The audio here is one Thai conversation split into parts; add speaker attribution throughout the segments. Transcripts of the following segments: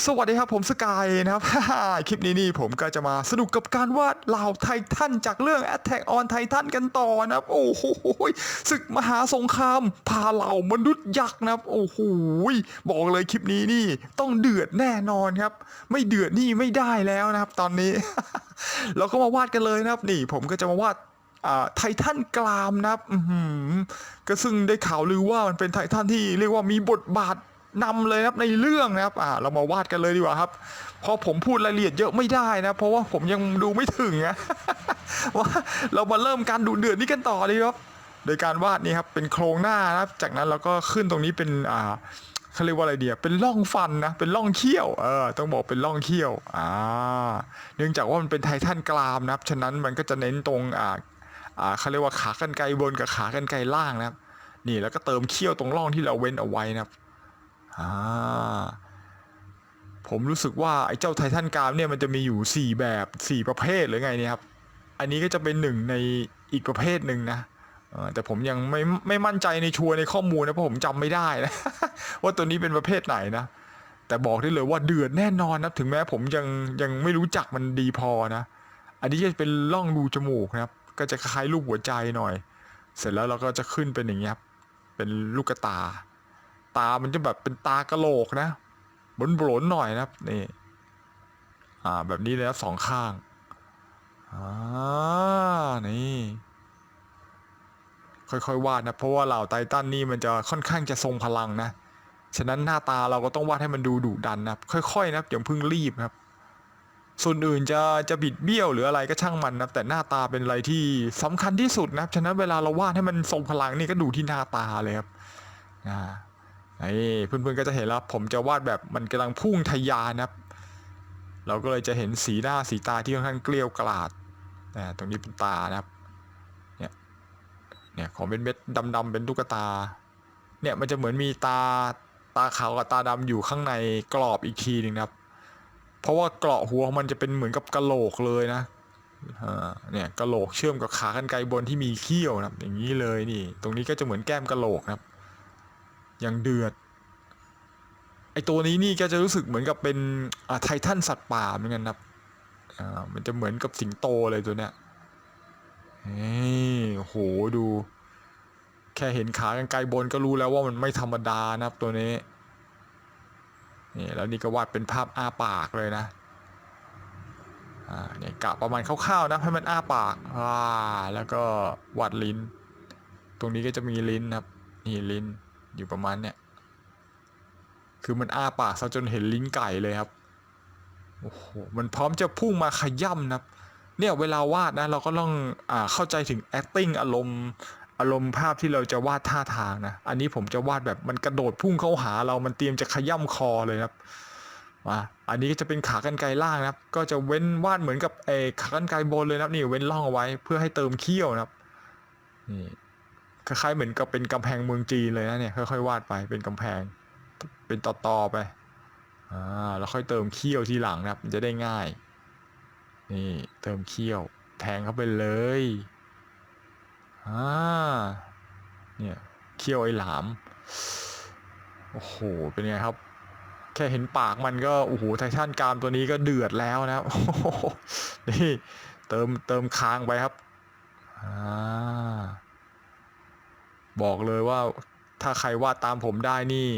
Speaker 1: สวัสดีครับผมสกายนะครับ คลิปนี้ผมก็จะมาสนุกกับการวาดเหล่าไททันจากเรื่อง Attack on Titan กันต่อนะครับโอ้โหศึกมหาสงครามพาเหล่ามนุษย์ยักษ์นะครับโอ้โหบอกเลยคลิปนี้ต้องเดือดแน่นอนครับไม่เดือดไม่ได้แล้วนะครับตอนนี้ เราก็มาวาดกันเลยนะครับนี่ผมก็จะมาวาดไททันกรามนะครับก็ซึ่งได้ข่าวลือว่ามันเป็นไททันที่เรียกว่ามีบทบาทนำเลยนะครับในเรื่องนะครับเรามาวาดกันเลยดีกว่าครับเพราะผมพูดรายละเอียดเยอะไม่ได้นะเพราะว่าผมยังดูไม่ถึงนะ ว่าเรามาเริ่มการดูเดือดนี้กันต่อเลยครับโดยการวาดนี่ครับเป็นโครงหน้านะครับจากนั้นเราก็ขึ้นตรงนี้เป็นเขาเรียกว่าอะไรเดียเป็นร่องฟันนะเป็นร่องเขี้ยวต้องบอกเป็นร่องเขี้ยวเนื่องจากว่ามันเป็นไททันกรามนะครับฉะนั้นมันก็จะเน้นตรงเขาเรียกว่าขากรรไกรบนกับขากรรไกรล่างนะครับนี่แล้วก็เติมเขี้ยวตรงร่องที่เราเว้นเอาไว้นะครับผมรู้สึกว่าไอ้เจ้าไททันกรามเนี่ยมันจะมีอยู่4แบบ4ประเภทหรือไงเนี่ยครับอันนี้ก็จะเป็นหนึ่งในอีกประเภทหนึ่งนะแต่ผมยังไม่มั่นใจในชัวร์ในข้อมูลนะเพราะผมจำไม่ได้นะ ว่าตัวนี้เป็นประเภทไหนนะแต่บอกได้เลยว่าเดือดแน่นอนนะถึงแม้ผมยังไม่รู้จักมันดีพอนะอันนี้จะเป็นร่องรูจมูกนะครับก็จะคล้ายรูปหัวใจหน่อยเสร็จแล้วเราก็จะขึ้นเป็นอย่างเงี้ยเป็นลูกตามันจะแบบเป็นตากะโหลกนะบนหน่อยนะครับนี่แบบนี้เลยนะสองข้างนี่ค่อยๆวาดนะเพราะว่าเหล่าไททันนี่มันจะค่อนข้างจะทรงพลังนะฉะนั้นหน้าตาเราก็ต้องวาดให้มันดูดุดันนะค่อยๆนะอย่าเพิ่งรีบครับส่วนอื่นจะบิดเบี้ยวหรืออะไรก็ช่างมันนะแต่หน้าตาเป็นอะไรที่สำคัญที่สุดนะฉะนั้นเวลาเราวาดให้มันทรงพลังนี่ก็ดูที่หน้าตาเลยครับเพื่อนๆก็จะเห็นแล้วผมจะวาดแบบมันกำลังพุ่งทะยานนะครับเราก็เลยจะเห็นสีหน้าสีตาที่ค่อนข้างเกลี้ยวกล่อมตรงนี้เป็นตานะครับเนี่ยของเป็นเม็ดดำๆเป็นตุ๊กตาเนี่ยมันจะเหมือนมีตาขาวกับตาดำอยู่ข้างในกรอบอีกทีหนึ่งนะครับเพราะว่าเกราะหัวของมันจะเป็นเหมือนกับกะโหลกเลยนะเนี่ยกะโหลกเชื่อมกับขากรรไกรบนที่มีเขี้ยวนะครับอย่างนี้เลยนี่ตรงนี้ก็จะเหมือนแก้มกะโหลกนะครับอย่างเดือดไอตัวนี้นี่ก็จะรู้สึกเหมือนกับเป็นไททันสัตว์ป่าเหมือนกันครับมันจะเหมือนกับสิงโตเลยตัวเนี้ยโหดูแค่เห็นขากรรไกรบนก็รู้แล้วว่ามันไม่ธรรมดานะครับตัวนี้นี่แล้วนี่ก็วาดเป็นภาพอ้าปากเลยนะเนี่ยกะประมาณคร่าวๆนะให้มันอ้าปากแล้วก็วาดลิ้นตรงนี้ก็จะมีลิ้นครับนี่ลิ้นอยู่ประมาณเนี้ยคือมันอ้าปากซะจนเห็นลิ้นไก่เลยครับโอ้โหมันพร้อมจะพุ่งมาขย่ำนะครับเนี่ยเวลาวาดนะเราก็ต้องเข้าใจถึง acting อารมณ์ภาพที่เราจะวาดท่าทางนะอันนี้ผมจะวาดแบบมันกระโดดพุ่งเข้าหาเรามันเตรียมจะขย่ำคอเลยครับอันนี้ก็จะเป็นขากรรไกรล่างนะครับก็จะเว้นวาดเหมือนกับขากรรไกรบนเลยนะครับนี่เว้นร่องเอาไว้เพื่อให้เติมเขี้ยวนะครับนี่คล้ายๆเหมือนกับเป็นกำแพงเมืองจีนเลยนะเนี่ยค่อยๆวาดไปเป็นกำแพงเป็นต่อๆไปแล้วค่อยเติมเขี้ยวทีหลังนะครับมันจะได้ง่ายนี่เติมเขี้ยวแทงเข้าไปเลยเนี่ยเขี้ยวไอ้หลามโอ้โหเป็นไงครับแค่เห็นปากมันก็โอ้โหไททันกรามตัวนี้ก็เดือดแล้วนะครับนี่เติมคางไปครับบอกเลยว่าถ้าใครวาดตามผมได้นี่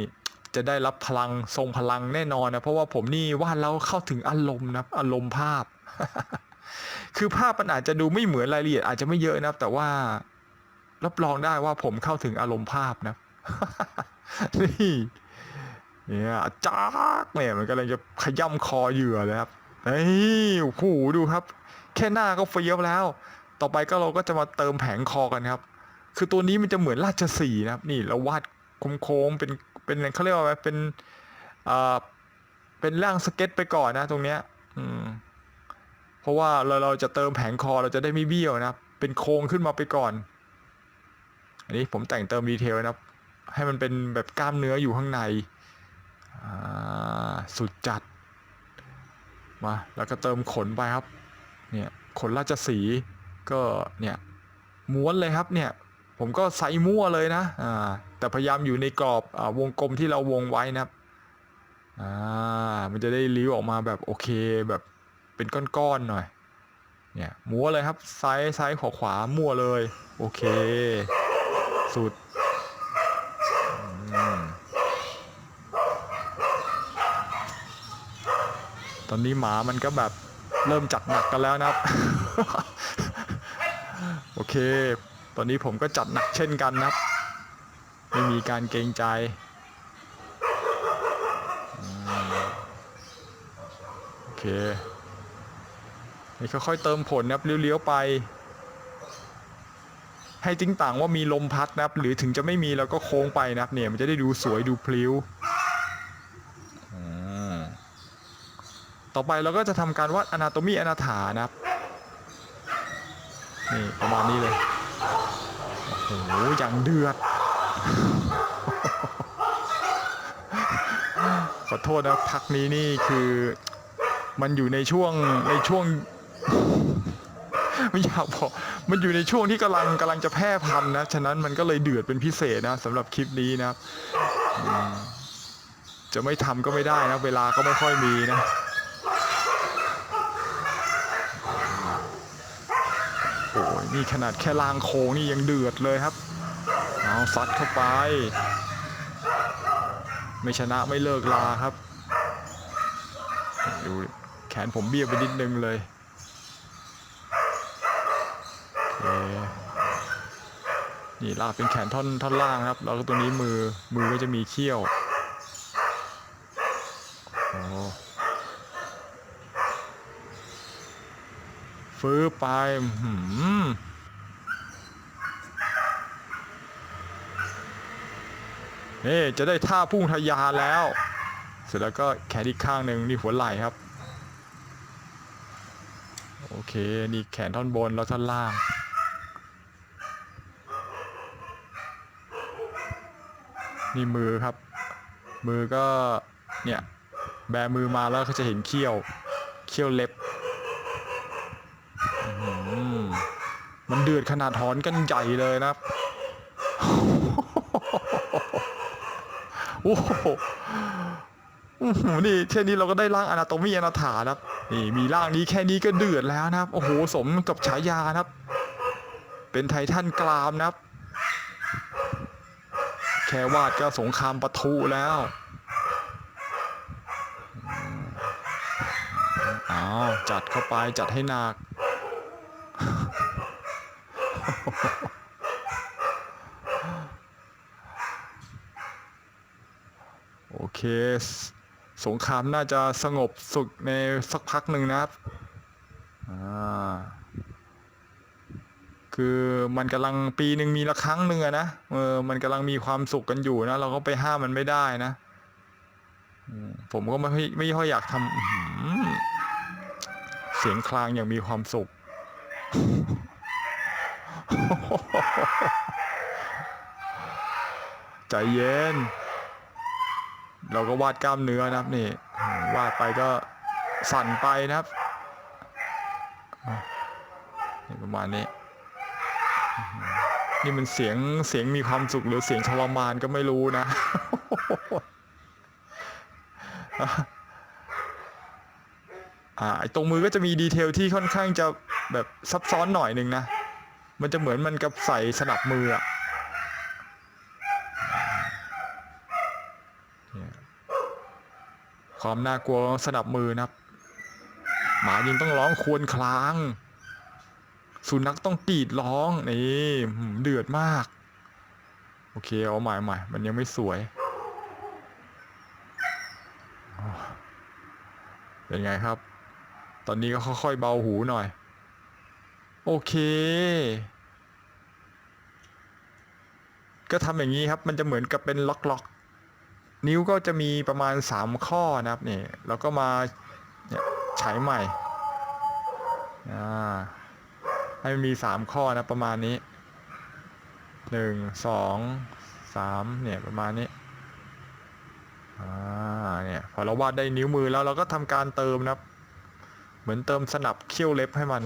Speaker 1: จะได้รับพลังทรงพลังแน่นอนนะเพราะว่าผมนี่วาดแล้วเข้าถึงอารมณ์นะอารมณ์ภาพ คือภาพมันอาจจะดูไม่เหมือนรายละเอียดอาจจะไม่เยอะนะแต่ว่ารับรองได้ว่าผมเข้าถึงอารมณ์ภาพนะ นี่เนี่ยจ้ากเนี่ยมันกำลังจะขย่ำคอเหยื่อเลยครับเฮ้ยโอ้โหดูครับแค่หน้าก็เฟี้ยวแล้วต่อไปก็เราก็จะมาเติมแผงคอกันครับคือตัวนี้มันจะเหมือนราชสีห์นะครับนี่เราวาดโค้งๆเป็นเขาเรียกว่าอะไรเป็นอ่าเป็นร่างสเก็ตไปก่อนนะตรงเนี้ยเพราะว่าเราจะเติมแผงคอเราจะได้ไม่เบี้ยวนะครับเป็นโครงขึ้นมาไปก่อนอันนี้ผมแต่งเติมดีเทลนะครับให้มันเป็นแบบกล้ามเนื้ออยู่ข้างในสุดจัดมาแล้วก็เติมขนไปครับเนี่ยขนราชสีห์ก็เนี่ยม้วนเลยครับเนี่ยผมก็ใส่มั่วเลยนะแต่พยายามอยู่ในกรอบวงกลมที่เราวงไว้นะครับ อ่ามันจะได้ริ้วออกมาแบบโอเคแบบเป็นก้อนๆหน่อยเนี่ยมั่วเลยครับซ้ายขวามั่วเลยโอเคสุดตอนนี้หมามันก็แบบเริ่มจัดหนักกันแล้วนะครับ โอเคตอนนี้ผมก็จัดหนักเช่นกันนะครับไม่มีการเกรงใจโอเคนี่ค่อยๆเติมผลนะครับเลี้ยวๆไปให้ติ้งต่างว่ามีลมพัดนะครับหรือถึงจะไม่มีเราก็โค้งไปนะครับเนี่ยมันจะได้ดูสวยดูพลิ้วต่อไปเราก็จะทำการวาดอนาโตมีอนาถานะครับนี่ประมาณนี้เลยโอ้โหอย่างเดือดขอโทษนะพักนี้นี่คือมันอยู่ในช่วงไม่อยากบอกมันอยู่ในช่วงที่กำลังจะแพร่พันธุ์นะฉะนั้นมันก็เลยเดือดเป็นพิเศษนะสำหรับคลิปนี้นะครับจะไม่ทำก็ไม่ได้นะเวลาก็ไม่ค่อยมีนะโอ้ยนี่ขนาดแค่ลางโค้งนี่ยังเดือดเลยครับเอาซัดเข้าไปไม่ชนะไม่เลิกลาครับดูแขนผมเบี้ยวไปนิดนึงเลยนี่ลากเป็นแขนท่อนล่างครับแล้วก็ตัวนี้มือก็จะมีเขี้ยวโอ้ฟื้นไปนี่จะได้ท่าพุ่งทะยานแล้วเสร็จแล้วก็แขนอีกข้างหนึ่งนี่หัวไหล่ครับโอเคนี่แขนท่อนบนแล้วท่อนล่างนี่มือครับมือก็เนี่ยแบมือมาแล้วก็จะเห็นเขี้ยวเล็บมันเดือดขนาดถอนกันใหญ่เลยนะครับโอ้โหนี่แค่นี้เราก็ได้ร่างอนาโตมีอนาถาครับนี่มีร่างนี้แค่นี้ก็เดือดแล้วนะครับโอ้โหสมกับฉายานะครับเป็นไททันกรามนะครับแค่วาดก็สงครามปะทุแล้วอ้าวจัดเข้าไปจัดให้หนักโอเคสงครามน่าจะสงบสุขในสักพักหนึ่งนะครับคือมันกำลังปีหนึ่งมีละครั้งหนึ่งอะนะมันกำลังมีความสุขกันอยู่นะเราก็ไปห้ามมันไม่ได้นะผมก็ไม่ค่อยอยากทำเสียงคลางอย่างมีความสุขใจเย็นเราก็วาดกล้ามเนื้อนะครับนี่วาดไปก็สั่นไปนะครับนี่ประมาณนี้นี่มันเสียงมีความสุขหรือเสียงทรมานก็ไม่รู้นะไอ้ตรงมือก็จะมีดีเทลที่ค่อนข้างจะแบบซับซ้อนหน่อยหนึ่งนะมันจะเหมือนมันกับใส่สนับมืออะความน่ากลัวสนับมือนะครับหมายิงต้องร้องครวญครางสุนัขต้องกรีดร้องนี่เดือดมากโอเคเอาใหม่มันยังไม่สวยเป็นไงครับตอนนี้ก็ค่อยๆเบาหูหน่อยโอเคก็ทำอย่างนี้ครับมันจะเหมือนกับเป็นล็อกนิ้วก็จะมีประมาณ3ข้อนะครับนี่แล้วก็มาเนี่ยใช้ใหม่ให้มันมี3ข้อนะประมาณนี้1 2 3เนี่ยประมาณนี้เนี่ยพอเราวาดได้นิ้วมือแล้วเราก็ทำการเติมนะครับเหมือนเติมสนับเขี้ยวเล็บให้มัน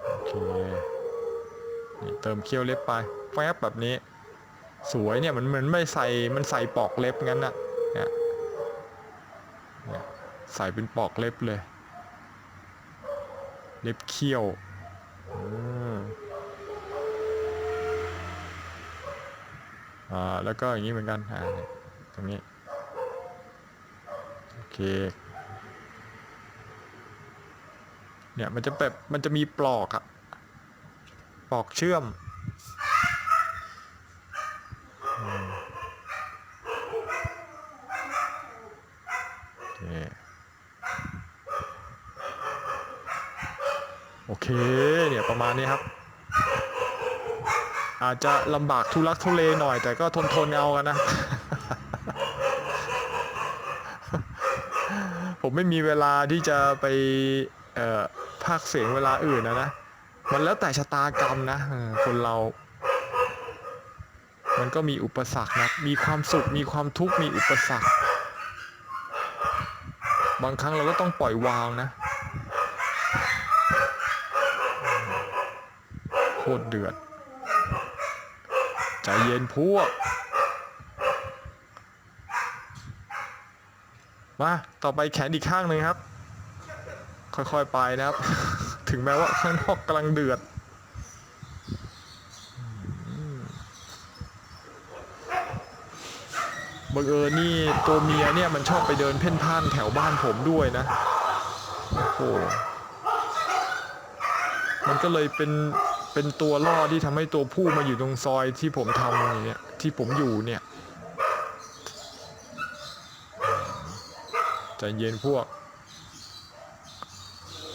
Speaker 1: โอเคนี่เติมเขี้ยวเล็บไปแฟบแบบนี้ สวยเนี่ยมันเหมือนไม่ใส่มันใส่ปอกเล็บงั้นน่ะเนี่ยใส่เป็นปอกเล็บเลยเล็บเขี้ยวแล้วก็อย่างนี้เหมือนกันตรงนี้โอเคเนี่ยมันจะแบบมันจะมีปลอกอะปลอกเชื่อมโอเคเนี่ยประมาณนี้ครับอาจจะลำบากทุลักทุเลหน่อยแต่ก็ทนเอากันนะ ผมไม่มีเวลาที่จะไปพากย์เสียงเวลาอื่นนะมันแล้วแต่ชะตากรรมนะคนเรามันก็มีอุปสรรคนะมีความสุขมีความทุกข์มีอุปสรรคบางครั้งเราก็ต้องปล่อยวางนะโคตรเดือดใจเย็นพวกมาต่อไปแขนอีกข้างหนึ่งครับค่อยๆไปนะครับ ถึงแม้ว่าข้างนอกกำลังเดือดบังเอิญนี่ตัวเมียเนี่ยมันชอบไปเดินเพ่นพ่านแถวบ้านผมด้วยนะโอ้โหมันก็เลยเป็นตัวล่อที่ทำให้ตัวผู้มาอยู่ตรงซอยที่ผมทำอย่างเงี้ยที่ผมอยู่เนี่ยใจเย็นพวก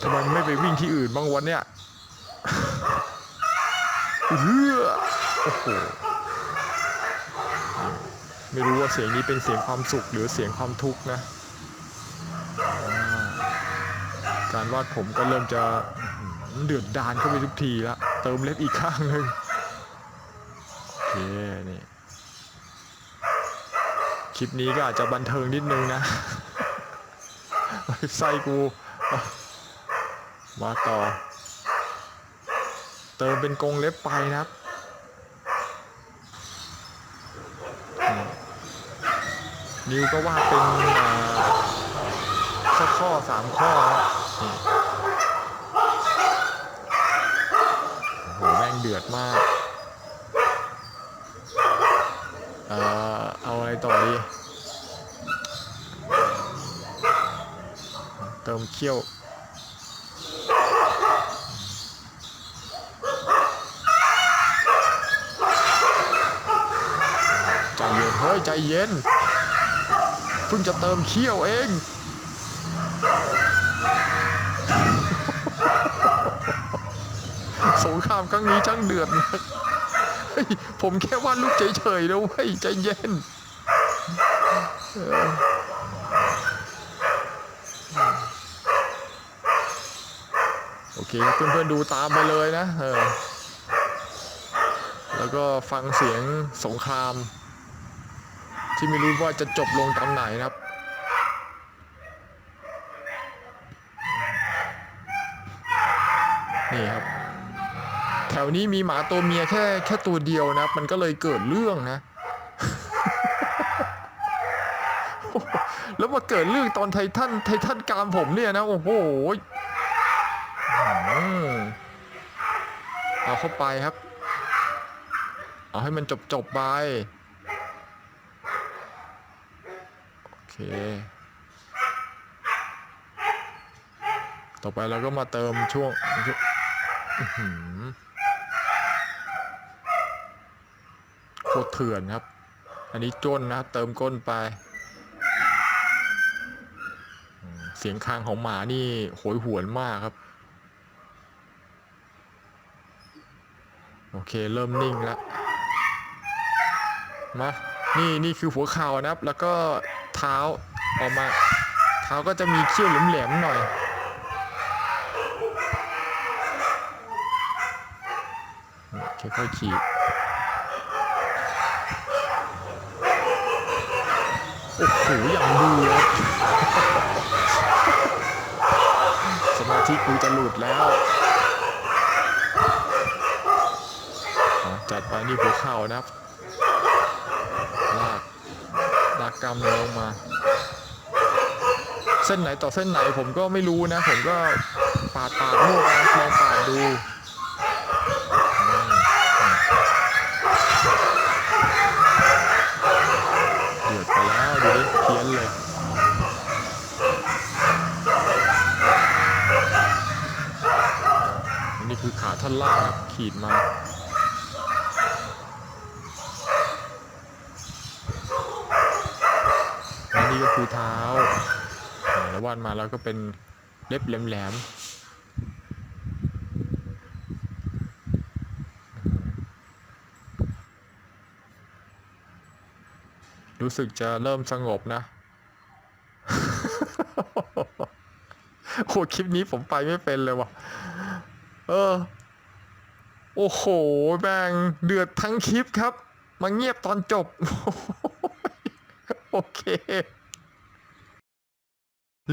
Speaker 1: ทำไมไม่ไปวิ่งที่อื่นบ้างวันเนี้ยโอ้โหไม่รู้ว่าเสียงนี้เป็นเสียงความสุขหรือเสียงความทุกข์นะการวาดผมก็เริ่มจะเดือดดาลเข้าไปทุกทีแล้วเติมเล็บอีกข้างหนึ่งโอเคนี่คลิปนี้ก็อาจจะบันเทิงนิดนึงนะไส้กูมาต่อเติมเป็นกรงเล็บไปนะครับนิ้วก็วาดเป็นข้อ3 ข้อนะโอ้โหแม่งเดือดมากเอาอะไรต่อดีเติมเขี้ยวใจเย็นเฮ้ยใจเย็นเพิ่งจะเติมเขี้ยวเองสงครามครั้งนี้ช่างเดือดนะผมแค่วาดรูปเฉยๆนะเว้ยใจเย็นโอเคเพื่อนๆดูตามไปเลยนะแล้วก็ฟังเสียงสงครามที่ไม่รู้ว่าจะจบลงตอนไหนนะครับนี่ครับแถวนี้มีหมาตัวเมียแค่ตัวเดียวนะมันก็เลยเกิดเรื่องนะ แล้วมาเกิดเรื่องตอนไททันกามผมเนี่ยนะโอ้โหเอาเข้าไปครับเอาให้มันจบไปโอเคต่อไปเราก็มาเติมช่วงโคตรเถื่อนครับอันนี้จ้นนะเติมก้นไปเสียงคางของหมานี่โหยหวนมากครับโอเคเริ่มนิ่งแล้วมานี่คือหัวเข่านะครับแล้วก็เท้าออกมาเท้าก็จะมีเขี้ยวแหลมๆหน่อยค่อยๆขีดโอ้โหอย่างดูครับสมาธิกูจะหลุดแล้วจัดไปนี่หัวเข่านะครับ ลากกล้ามเนื้อลงมาเส้นไหนต่อเส้นไหนผมก็ไม่รู้นะผมก็ปาดมั่วไปลองปาดดูเดือดไปแล้วดูดิเพี้ยนเลยนี่คือขาท่อนล่างครับขีดมาและนี่ก็คือเท้าแล้ววาดมาแล้วก็เป็นเล็บแหลมๆรู้สึกจะเริ่มสงบนะ โอ้คลิปนี้ผมไปไม่เป็นเลยว่ะโอ้โหแม่งเดือดทั้งคลิปครับมาเงียบตอนจบ โอเค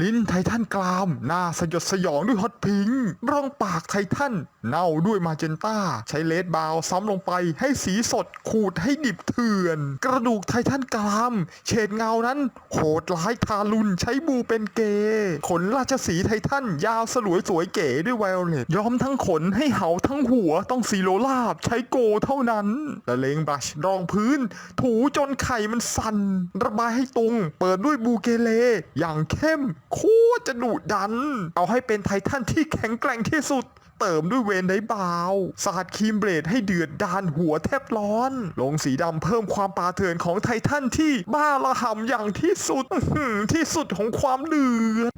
Speaker 1: ลิ้นไททันกรามหน้าสยดสยองด้วยฮอตพิงค์ร่องปากไททันเน่าด้วยมาเจนต้าใช้เลดบาวซ้ำลงไปให้สีสดขูดให้ดิบเถื่อนกระดูกไททันกรามเฉดเงานั้นโหดร้ายทารุณใช้บูเป็นเกย์ขนราชสีห์ไททันยาวสลวยสวยเก๋ด้วยไวโอเลตย้อมทั้งขนให้เหาทั้งหัวต้องซีโรลาบใช้โกเท่านั้นละเลงบรัชรองพื้นถูจนไข่มันสั่นระบายให้ตรงเปิดด้วยบูเกเลอย่างเข้มโคตรจะดุดันเอาให้เป็นไททันที่แข็งแกร่งที่สุดเติมด้วยเวนได้บาวสาดครีมเบลดให้เดือดดานหัวแทบร้อนลงสีดำเพิ่มความป่าเถื่อนของไททันที่บ้าระห่ำอย่างที่สุดที่สุดของความเดือด